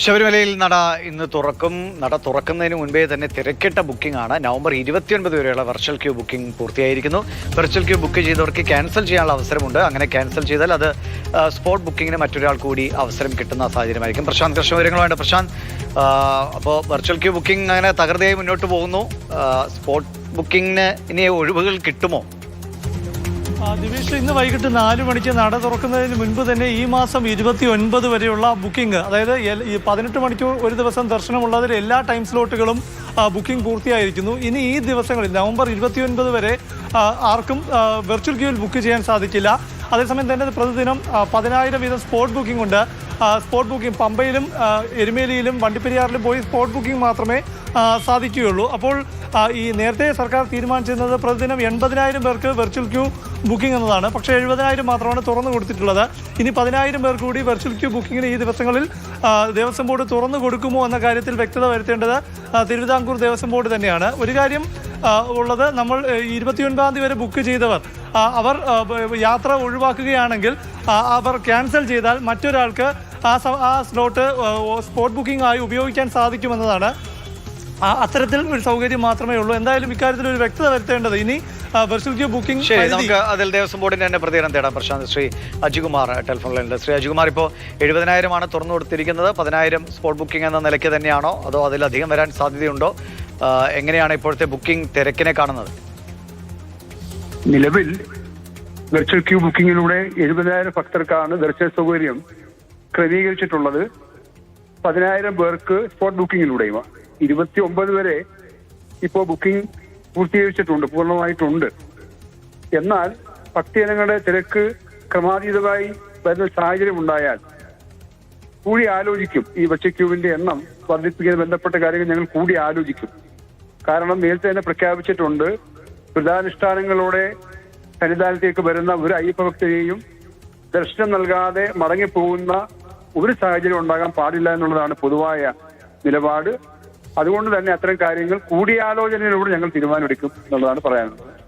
ശബരിമലയിൽ നട ഇന്ന് തുറക്കും. നട തുറക്കുന്നതിന് മുൻപേ തന്നെ തിരക്കിട്ട ബുക്കിംഗ് ആണ്. നവംബർ 29 വരെയുള്ള വെർച്വൽ ക്യൂ ബുക്കിംഗ് പൂർത്തിയായിരിക്കുന്നു. വെർച്വൽ ക്യൂ ബുക്ക് ചെയ്തവർക്ക് ക്യാൻസൽ ചെയ്യാനുള്ള അവസരമുണ്ട്. അങ്ങനെ ക്യാൻസൽ ചെയ്താൽ അത് സ്പോട്ട് ബുക്കിങ്ങിന് മറ്റൊരാൾ കൂടി അവസരം കിട്ടുന്ന സാഹചര്യമായിരിക്കും. പ്രശാന്ത് കൃഷ്ണ വിവരങ്ങളുണ്ട്. പ്രശാന്ത്, അപ്പോൾ വെർച്വൽ ക്യൂ ബുക്കിംഗ് അങ്ങനെ തകൃതിയായി മുന്നോട്ട് പോകുന്നു. സ്പോട്ട് ബുക്കിങ്ങിന് ഇനി ഒഴിവുകൾ കിട്ടുമോ? ദിവേഷ്, ഇന്ന് വൈകിട്ട് 4 മണിക്ക് നട തുറക്കുന്നതിന് മുൻപ് തന്നെ ഈ മാസം 29 വരെയുള്ള ബുക്കിംഗ്, അതായത് 18 മണിക്കൂർ ഒരു ദിവസം ദർശനമുള്ളതിൽ എല്ലാ ടൈം സ്ലോട്ടുകളും ബുക്കിംഗ് പൂർത്തിയായിരിക്കുന്നു. ഇനി ഈ ദിവസങ്ങളിൽ നവംബർ 29 വരെ ആർക്കും വെർച്വൽ ക്യൂവിൽ ബുക്ക് ചെയ്യാൻ സാധിക്കില്ല. അതേസമയം തന്നെ പ്രതിദിനം 10,000 വീതം സ്പോട്ട് ബുക്കിംഗ് ഉണ്ട്. സ്പോട്ട് ബുക്കിംഗ് പമ്പയിലും എരുമേലിയിലും വണ്ടിപ്പെരിയാറിലും പോയി സ്പോട്ട് ബുക്കിംഗ് മാത്രമേ സാധിക്കുകയുള്ളൂ. അപ്പോൾ ഈ നേരത്തെ സർക്കാർ തീരുമാനിച്ചിരുന്നത് പ്രതിദിനം 80,000 പേർക്ക് വെർച്വൽ ക്യൂ ബുക്കിംഗ് എന്നതാണ്. പക്ഷേ 70,000 മാത്രമാണ് തുറന്നു കൊടുത്തിട്ടുള്ളത്. ഇനി 10,000 പേർ കൂടി വെർച്വൽ ക്യൂ ബുക്കിങ്ങിന് ഈ ദിവസങ്ങളിൽ ദേവസ്വം ബോർഡ് തുറന്നു കൊടുക്കുമോ എന്ന കാര്യത്തിൽ വ്യക്തത വരുത്തേണ്ടത് തിരുവിതാംകൂർ ദേവസ്വം ബോർഡ് തന്നെയാണ്. ഒരു കാര്യം ഉള്ളത്, നമ്മൾ 29 തീയതി വരെ ബുക്ക് ചെയ്തവർ അവർ യാത്ര ഒഴിവാക്കുകയാണെങ്കിൽ അവർ ക്യാൻസൽ ചെയ്താൽ മറ്റൊരാൾക്ക് ആ സ്ലോട്ട് സ്പോട്ട് ബുക്കിംഗ് ആയി ഉപയോഗിക്കാൻ സാധിക്കുമെന്നതാണ്. അത്തരത്തിൽ ഒരു സൗകര്യം മാത്രമേ ഉള്ളൂ. എന്തായാലും ഇക്കാര്യത്തിൽ ഒരു വ്യക്തത വരുത്തേണ്ടത് ഇനി വെർച്വൽ ക്യൂ ബുക്കിംഗ്. നമുക്ക് അതിൽ ദേവസ്വം ബോർഡിന്റെ തന്നെ പ്രതികരണം തേടാം. പ്രശാന്ത്, ശ്രീ അജികുമാർ ടെലിഫോണിലുണ്ട്. ശ്രീ അജികുമാർ, ഇപ്പോൾ 70,000 തുറന്നു കൊടുത്തിരിക്കുന്നത്. 10,000 സ്പോട്ട് ബുക്കിംഗ് എന്ന നിലയ്ക്ക് തന്നെയാണോ, അതോ അതിലധികം വരാൻ സാധ്യതയുണ്ടോ? എങ്ങനെയാണ് ഇപ്പോഴത്തെ ബുക്കിംഗ് തിരക്കിനെ കാണുന്നത്? നിലവിൽ വെർച്വൽ ക്യൂ ബുക്കിങ്ങിലൂടെ 70,000 ഭക്തർക്കാണ് ദർശന സൗകര്യം ക്രമീകരിച്ചിട്ടുള്ളത്. 10,000 പേർക്ക് സ്പോട്ട് ബുക്കിങ്ങിലൂടെയും 29 വരെ ഇപ്പോൾ ബുക്കിംഗ് പൂർത്തീകരിച്ചിട്ടുണ്ട്, പൂർണ്ണമായിട്ടുണ്ട്. എന്നാൽ ഭക്തജനങ്ങളുടെ തിരക്ക് ക്രമാതീതമായി വരുന്ന സാഹചര്യം ഉണ്ടായാൽ കൂടി ആലോചിക്കും. ഈ വെർച്വൽ ക്യൂവിന്റെ എണ്ണം വർദ്ധിപ്പിക്കുന്നതിന് ബന്ധപ്പെട്ട കാര്യങ്ങൾ ഞങ്ങൾ കൂടി ആലോചിക്കും. കാരണം നേരത്തെ തന്നെ പ്രഖ്യാപിച്ചിട്ടുണ്ട്, വ്രതാനുഷ്ഠാനങ്ങളോടെ സന്നിധാനത്തേക്ക് വരുന്ന ഒരു അയ്യപ്പ ഭക്തരെയും ദർശനം നൽകാതെ മടങ്ങിപ്പോകുന്ന ഒരു സാഹചര്യം ഉണ്ടാകാൻ പാടില്ല എന്നുള്ളതാണ് പൊതുവായ നിലപാട്. അതുകൊണ്ട് തന്നെ അത്തരം കാര്യങ്ങൾ കൂടിയാലോചനയിലൂടെ ഞങ്ങൾ തീരുമാനമെടുക്കും എന്നുള്ളതാണ് പറയാനുള്ളത്.